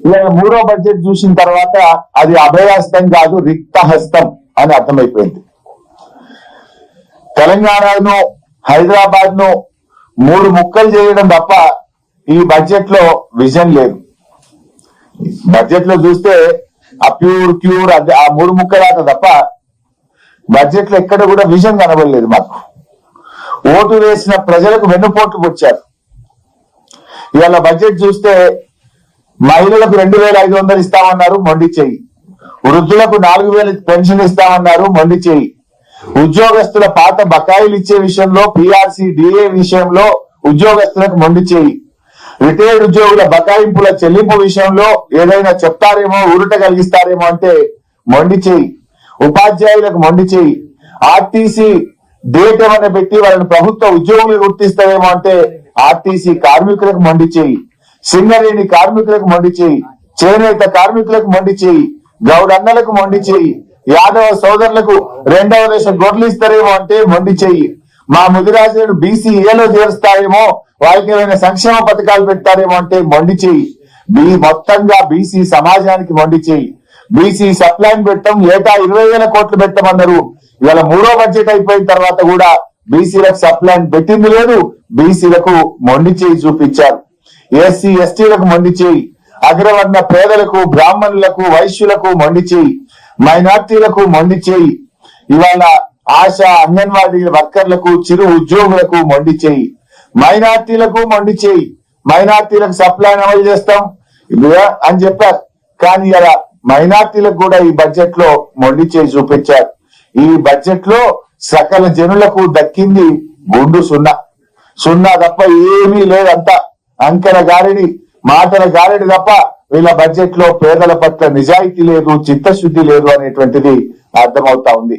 ఇవాళ మూడో బడ్జెట్ చూసిన తర్వాత అది అభయహస్తం కాదు, రిక్త హస్తం అని అర్థమైపోయింది. తెలంగాణను, హైదరాబాద్ ను మూడు ముక్కలు చేయడం తప్ప ఈ బడ్జెట్ లో విజన్ లేదు. బడ్జెట్ లో చూస్తే ఆ క్యూర్ ఆ మూడు ముక్కలాట తప్ప బడ్జెట్ లో ఎక్కడ కూడా విజన్ కనబడలేదు. మాకు ఓటు వేసిన ప్రజలకు వెన్నుపోట్లు పొచ్చారు. ఇవాళ బడ్జెట్ చూస్తే మహిళలకు 2,500 ఇస్తామన్నారు, మొండి చెయ్యి. వృద్ధులకు 4,000 పెన్షన్ ఇస్తామన్నారు, మొండి చెయ్యి. ఉద్యోగస్తుల పాత బకాయిలు ఇచ్చే విషయంలో, పిఆర్సీ డిఏ విషయంలో ఉద్యోగస్తులకు మొండి చెయ్యి. రిటైర్డ్ ఉద్యోగుల బకాయింపుల చెల్లింపు విషయంలో ఏదైనా చెప్తారేమో, ఊరట కలిగిస్తారేమో అంటే మొండి చెయ్యి. ఉపాధ్యాయులకు మొండి చెయ్యి. ఆర్టీసీ డేట్ ఏమైనా పెట్టి వాళ్ళని ప్రభుత్వ ఉద్యోగులు గుర్తిస్తారేమో అంటే ఆర్టీసీ కార్మికులకు మొండి చెయ్యి. సింగరేణి కార్మికులకు మొండి చెయ్యి. చేనేత కార్మికులకు మొండి చెయ్యి. గౌడన్నలకు మొండి చెయ్యి. యాదవ సోదరులకు 2వ దశ గొర్రెలు ఇస్తారేమో అంటే మొండి చెయ్యి. మా ముదిరాజులను బీసీఏలో చేరుస్తారేమో, వాళ్ళకి ఏమైనా సంక్షేమ పథకాలు పెడతారేమో అంటే మొండి చెయ్యి. మొత్తంగా బీసీ సమాజానికి మొండి చెయ్యి. బీసీ సప్లైన్ పెట్టడం, ఏటా 20,000 కోట్లు పెట్టమన్నారు. ఇవాళ మూడో బడ్జెట్ అయిపోయిన తర్వాత కూడా బీసీలకు సప్లైన్ పెట్టింది లేదు. బీసీలకు మొండి చెయ్యి చూపించారు. ఎస్సీ ఎస్టీలకు మొండి చెయ్యి. అగ్రవర్ణ పేదలకు, బ్రాహ్మణులకు, వైశ్యులకు మొండి చెయ్యి. మైనార్టీలకు మొండి చెయ్యి. ఇవాళ ఆశా అంగన్వాడీ వర్కర్లకు, చిరు ఉద్యోగులకు మొండి చెయ్యి. మైనార్టీలకు మొండి చెయ్యి. మైనార్టీలకు సప్లైన్ అమలు చేస్తాం అని చెప్పారు. కానీ ఇలా మైనార్టీలకు కూడా ఈ బడ్జెట్ లో మొండి చేయి చూపించారు. ఈ బడ్జెట్ లో సకల జనులకు దక్కింది గుండు సున్నా తప్ప ఏమీ లేదంతా అంకెల గారిని, మాటల గారిని తప్ప వీళ్ళ బడ్జెట్ లో పేదల పట్ల నిజాయితీ లేదు, చిత్తశుద్ధి లేదు అనేటువంటిది అర్థమవుతా ఉంది.